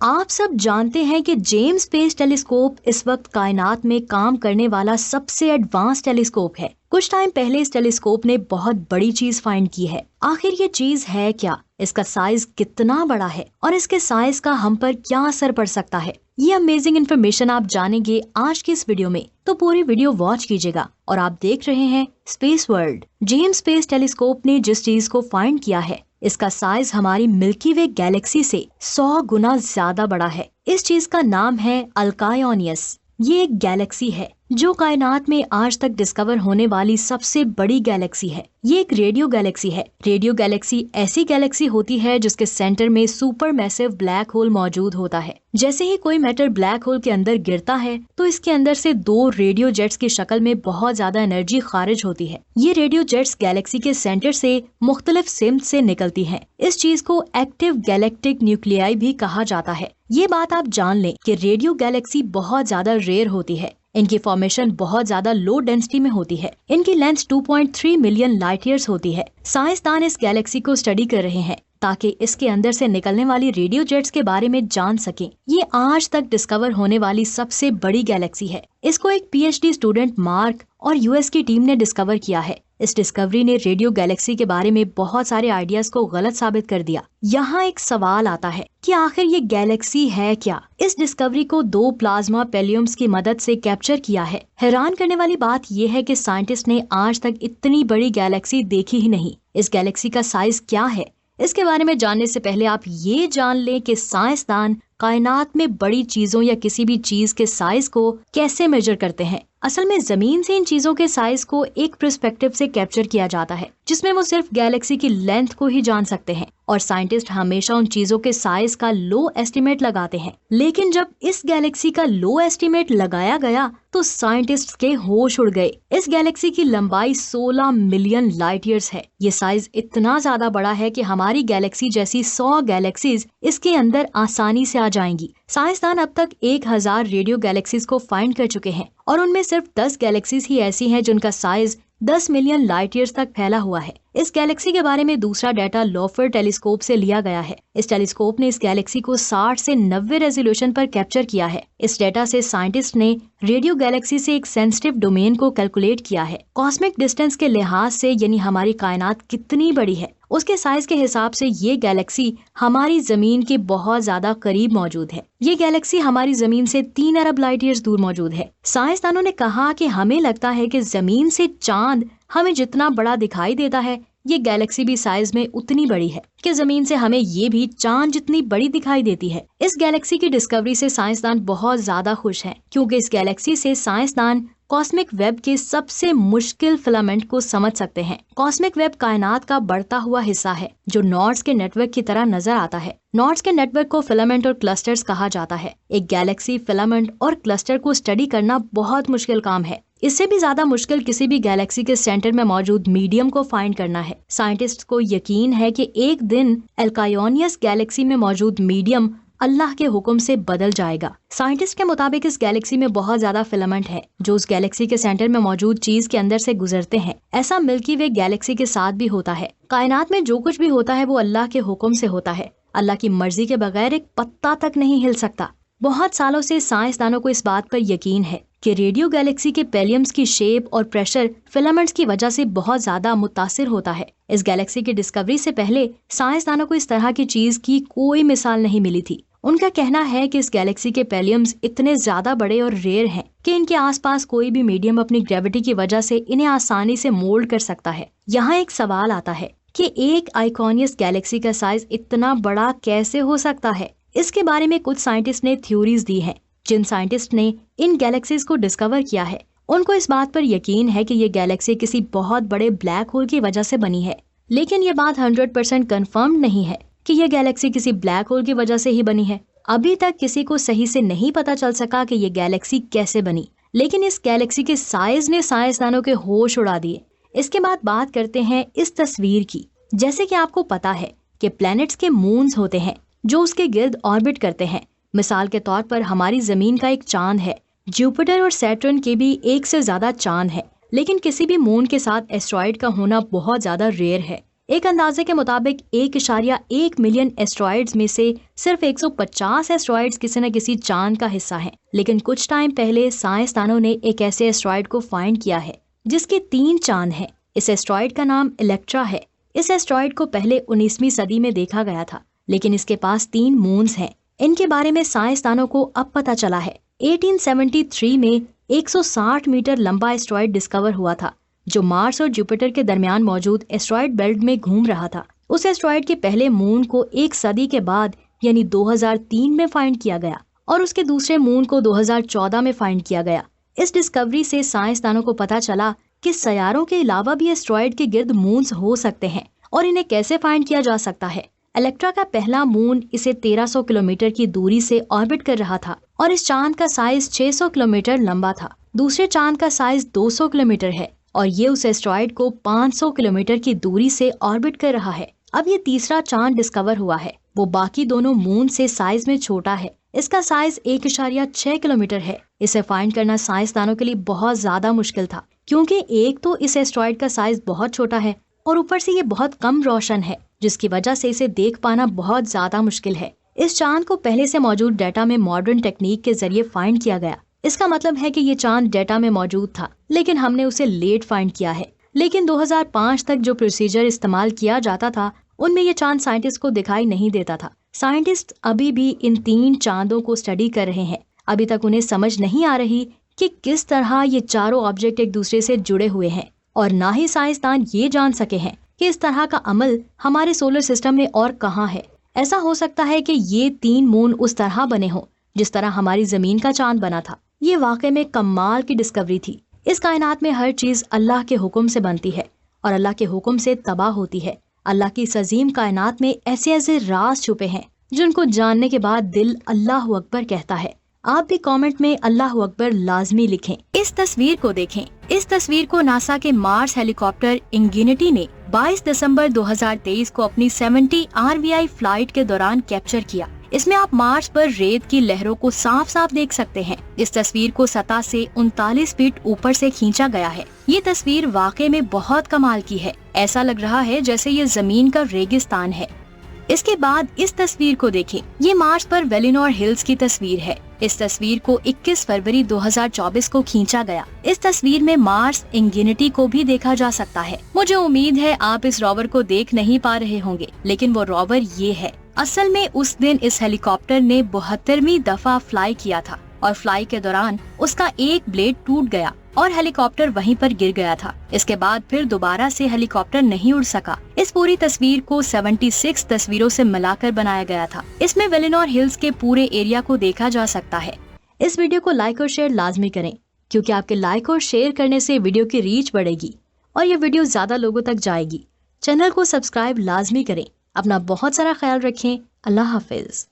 आप सब जानते हैं कि जेम्स स्पेस टेलीस्कोप इस वक्त कायनात में काम करने वाला सबसे एडवांस टेलीस्कोप है। कुछ टाइम पहले इस टेलीस्कोप ने बहुत बड़ी चीज फाइंड की है। आखिर ये चीज है क्या, इसका साइज कितना बड़ा है और इसके साइज का हम पर क्या असर पड़ सकता है, ये अमेजिंग इन्फॉर्मेशन आप जानेंगे आज की इस वीडियो में। तो पूरी वीडियो वॉच कीजिएगा। और आप देख रहे हैं space world. James space telescope ने जिस चीज को फाइंड किया है, इसका साइज हमारी मिल्की वे गैलेक्सी से 100 गुना ज्यादा बड़ा है। इस चीज का नाम है अल्कायोनियस। ये एक गैलेक्सी है जो कायनात में आज तक डिस्कवर होने वाली सबसे बड़ी गैलेक्सी है। ये एक रेडियो गैलेक्सी है। रेडियो गैलेक्सी ऐसी गैलेक्सी होती है जिसके सेंटर में सुपर मैसिव ब्लैक होल मौजूद होता है। जैसे ही कोई मैटर ब्लैक होल के अंदर गिरता है तो इसके अंदर से 2 रेडियो जेट्स की शक्ल में बहुत ज्यादा एनर्जी खारिज होती है। ये रेडियो जेट्स गैलेक्सी के सेंटर से मुख्तलिफ सिमत से निकलती हैं। इस चीज को एक्टिव गैलेक्टिक न्यूक्लियाई भी कहा जाता है। ये बात आप जान लें कि रेडियो गैलेक्सी बहुत ज्यादा रेयर होती है। इनकी फॉर्मेशन बहुत ज्यादा लो डेंसिटी में होती है। इनकी लेंथ 2.3 मिलियन लाइट ईयर्स होती है। साइंसदान इस गैलेक्सी को स्टडी कर रहे हैं ताकि इसके अंदर से निकलने वाली रेडियो जेट्स के बारे में जान सकें। ये आज तक डिस्कवर होने वाली सबसे बड़ी गैलेक्सी है। इसको एक पीएचडी स्टूडेंट मार्क और यूएस की टीम ने डिस्कवर किया है। इस डिस्कवरी ने रेडियो गैलेक्सी के बारे में बहुत सारे आइडियाज को गलत साबित कर दिया। यहाँ एक सवाल आता है कि आखिर ये गैलेक्सी है क्या। इस डिस्कवरी को 2 प्लाज्मा पेलियम्स की मदद से कैप्चर किया है। हैरान करने वाली बात यह है कि साइंटिस्ट ने आज तक इतनी बड़ी गैलेक्सी देखी ही नहीं। इस गैलेक्सी का साइज क्या है, इसके बारे में जानने से पहले आप ये जान लें कि साइंसदान कायनात में बड़ी चीजों या किसी भी चीज के साइज को कैसे मेजर करते हैं। असल में जमीन से इन चीजों के साइज को एक पर्सपेक्टिव से कैप्चर किया जाता है जिसमें वो सिर्फ गैलेक्सी की लेंथ को ही जान सकते हैं। और साइंटिस्ट हमेशा उन चीजों के साइज का लो एस्टिमेट लगाते हैं। लेकिन जब इस गैलेक्सी का लो एस्टिमेट लगाया गया तो साइंटिस्ट के होश उड़ गए। इस गैलेक्सी की लंबाई 16 मिलियन लाइट ईयर्स है। ये साइज इतना ज्यादा बड़ा है कि हमारी गैलेक्सी जैसी 100 गैलेक्सीज इसके अंदर आसानी से आ जाएंगी। साइंसदान अब तक 1000 रेडियो गैलेक्सीज को फाइंड कर चुके हैं और उनमें सिर्फ 10 गैलेक्सीज ही ऐसी हैं जिनका साइज 10 मिलियन लाइट ईयर्स तक फैला हुआ है। इस गैलेक्सी के बारे में दूसरा डाटा लोफर टेलीस्कोप से लिया गया है। इस टेलीस्कोप ने इस गैलेक्सी को 60 से 90 रेजोल्यूशन पर कैप्चर किया है। इस डेटा से साइंटिस्ट ने रेडियो गैलेक्सी से एक सेंसिटिव डोमेन को कैलकुलेट किया है। कॉस्मिक डिस्टेंस के लिहाज से, यानी हमारी कायनात कितनी बड़ी है, उसके साइज के हिसाब से ये गैलेक्सी हमारी जमीन के बहुत ज्यादा करीब मौजूद है। ये गैलेक्सी हमारी जमीन से 3 अरब लाइट ईयर्स दूर मौजूद है। साइंसदानों ने कहा कि हमें लगता है कि जमीन से चांद हमें जितना बड़ा दिखाई देता है, ये गैलेक्सी भी साइज में उतनी बड़ी है कि जमीन से हमें ये भी चांद जितनी बड़ी दिखाई देती है। इस गैलेक्सी की डिस्कवरी से साइंसदान बहुत ज्यादा खुश हैं, क्योंकि इस गैलेक्सी से साइंसदान कॉस्मिक वेब के सबसे मुश्किल फिलामेंट को समझ सकते हैं। कॉस्मिक वेब कायनात का बढ़ता हुआ हिस्सा है जो नॉड्स के नेटवर्क की तरह नजर आता है। नॉड्स के नेटवर्क को फिलामेंट और क्लस्टर्स कहा जाता है। एक गैलेक्सी, फिलामेंट और क्लस्टर को स्टडी करना बहुत मुश्किल काम है। इससे भी ज्यादा मुश्किल किसी भी गैलेक्सी के सेंटर में मौजूद मीडियम को फाइंड करना है। साइंटिस्ट को यकीन है कि एक दिन अल्कायोनियस गैलेक्सी में मौजूद मीडियम अल्लाह के हुक्म से बदल जाएगा। साइंटिस्ट के मुताबिक इस गैलेक्सी में बहुत ज्यादा फिलामेंट है जो उस गैलेक्सी के सेंटर में मौजूद चीज के अंदर से गुजरते हैं। ऐसा मिल्की वे गैलेक्सी के साथ भी होता है। कायनात में जो कुछ भी होता है वो अल्लाह के हुक्म से होता है। अल्लाह की मर्जी के बगैर एक पत्ता तक नहीं हिल सकता। बहुत सालों से साइंसदानों को इस बात पर यकीन है कि रेडियो गैलेक्सी के पेलियम्स की शेप और प्रेशर फिलामेंट्स की वजह से बहुत ज्यादा मुतासिर होता है। इस गैलेक्सी की डिस्कवरी से पहले साइंसदानों को इस तरह की चीज की कोई मिसाल नहीं मिली थी। उनका कहना है कि इस गैलेक्सी के पेलियम्स इतने ज्यादा बड़े और रेयर हैं कि इनके आसपास कोई भी मीडियम अपनी ग्रेविटी की वजह से इन्हें आसानी से मोल्ड कर सकता है। यहाँ एक सवाल आता है कि एक आइकॉनियस गैलेक्सी का साइज इतना बड़ा कैसे हो सकता है। इसके बारे में कुछ साइंटिस्ट ने थ्योरीज दी हैं। जिन साइंटिस्ट ने इन गैलेक्सीज को डिस्कवर किया है उनको इस बात पर यकीन है कि ये गैलेक्सी किसी बहुत बड़े ब्लैक होल की वजह से बनी है। लेकिन ये बात 100% कंफर्म नहीं है कि ये गैलेक्सी किसी ब्लैक होल की वजह से ही बनी है। अभी तक किसी को सही से नहीं पता चल सका कि ये गैलेक्सी कैसे बनी। लेकिन इस गैलेक्सी के साइज ने साइंसदानों के होश उड़ा दिए। इसके बाद बात करते हैं इस तस्वीर की। जैसे कि आपको पता है कि प्लैनेट्स के मून्स होते हैं जो उसके गिर्द ऑर्बिट करते हैं। मिसाल के तौर पर हमारी जमीन का एक चांद है। जुपिटर और सैटर्न के भी एक से ज्यादा चांद है, लेकिन किसी भी मून के साथ एस्ट्रॉइड का होना बहुत ज्यादा रेयर है। एक अंदाजे के मुताबिक 1.1 मिलियन एस्ट्रॉइड्स में से सिर्फ 150 एस्ट्रॉइड्स किसी न किसी चांद का हिस्सा हैं। लेकिन कुछ टाइम पहले साइंसदानों ने एक ऐसे एस्ट्रॉइड को फाइंड किया है जिसके 3 चांद हैं। इस एस्ट्रॉइड का नाम इलेक्ट्रा है। इस एस्ट्रॉइड को पहले 19वीं सदी में देखा गया था, लेकिन इसके पास 3 मून्स हैं। इनके बारे में साइंसदानों को अब पता चला है। 1873 में 160 मीटर लंबा एस्ट्रॉइड डिस्कवर हुआ था जो मार्स और जुपिटर के दरमियान मौजूद एस्ट्रॉइड बेल्ट में घूम रहा था। उस एस्ट्रॉइड के पहले मून को 1 सदी के बाद यानी 2003 में फाइंड किया गया और उसके दूसरे मून को 2014 में फाइंड किया गया। इस डिस्कवरी से साइंसदानों को पता चला कि सैयारों के अलावा भी एस्ट्रॉइड के गिर्द मून्स हो सकते हैं और इन्हें कैसे फाइंड किया जा सकता है। इलेक्ट्रा का पहला मून इसे 1300 किलोमीटर की दूरी से ऑर्बिट कर रहा था और इस चांद का साइज 600 किलोमीटर लंबा था। दूसरे चांद का साइज 200 किलोमीटर है और ये उस एस्ट्रॉइड को 500 किलोमीटर की दूरी से ऑर्बिट कर रहा है। अब ये तीसरा चांद डिस्कवर हुआ है। वो बाकी दोनों मून से साइज में छोटा है। इसका साइज 1.6 किलोमीटर है। इसे फाइंड करना साइंसदानों के लिए बहुत ज्यादा मुश्किल था, क्योंकि एक तो इस एस्ट्रॉइड का साइज बहुत छोटा है और ऊपर से ये बहुत कम रोशन है, जिसकी वजह से इसे देख पाना बहुत ज्यादा मुश्किल है। इस चांद को पहले से मौजूद डेटा में मॉडर्न टेक्निक के जरिए फाइंड किया गया। इसका मतलब है कि ये चांद डेटा में मौजूद था, लेकिन हमने उसे लेट फाइंड किया है। लेकिन 2005 तक जो प्रोसीजर इस्तेमाल किया जाता था उनमें ये चांद साइंटिस्ट को दिखाई नहीं देता था। साइंटिस्ट अभी भी इन 3 चांदों को स्टडी कर रहे हैं। अभी तक उन्हें समझ नहीं आ रही कि किस तरह ये चारों ऑब्जेक्ट एक दूसरे से जुड़े हुए हैं, और ना ही साइंसदान ये जान सके हैं कि इस तरह का अमल हमारे सोलर सिस्टम में और कहाँ है। ऐसा हो सकता है कि ये 3 मून उस तरह बने हों जिस तरह हमारी जमीन का चांद बना था। ये वाकई में कमाल की डिस्कवरी थी। इस कायनात में हर चीज अल्लाह के हुक्म से बनती है और अल्लाह के हुक्म से तबाह होती है। अल्लाह की इस अजीम कायनात में ऐसे ऐसे राज छुपे हैं जिनको जानने के बाद दिल अल्लाह अकबर कहता है। आप भी कमेंट में अल्लाह अकबर लाजमी लिखें। इस तस्वीर को देखें। इस तस्वीर को नासा के मार्स हेलीकॉप्टर इंगेनिटी ने 22 दिसंबर 2023 को अपनी 70 RVI फ्लाइट के दौरान कैप्चर किया। इसमें आप मार्स पर रेत की लहरों को साफ साफ देख सकते हैं। इस तस्वीर को सतह से 39 फीट ऊपर से खींचा गया है। ये तस्वीर वाकई में बहुत कमाल की है। ऐसा लग रहा है जैसे ये जमीन का रेगिस्तान है। इसके बाद इस तस्वीर को देखें। ये मार्स पर वेलिनोर हिल्स की तस्वीर है। इस तस्वीर को 21 फरवरी 2024 को खींचा गया। इस तस्वीर में मार्स इंगेनिटी को भी देखा जा सकता है। मुझे उम्मीद है आप इस रोवर को देख नहीं पा रहे होंगे, लेकिन वो रोवर ये है। असल में उस दिन इस हेलीकॉप्टर ने 72वीं दफा फ्लाई किया था और फ्लाई के दौरान उसका एक ब्लेड टूट गया और हेलीकॉप्टर वहीं पर गिर गया था। इसके बाद फिर दोबारा से हेलीकॉप्टर नहीं उड़ सका। इस पूरी तस्वीर को 76 तस्वीरों से मिलाकर बनाया गया था। इसमें वेलिनोर हिल्स के पूरे एरिया को देखा जा सकता है। इस वीडियो को लाइक और शेयर लाजमी करें, क्योंकि आपके लाइक और शेयर करने से वीडियो की रीच बढ़ेगी और ये वीडियो ज्यादा लोगों तक जाएगी। चैनल को सब्सक्राइब लाजमी करें। अपना बहुत सारा ख्याल रखें। अल्लाह हाफिज।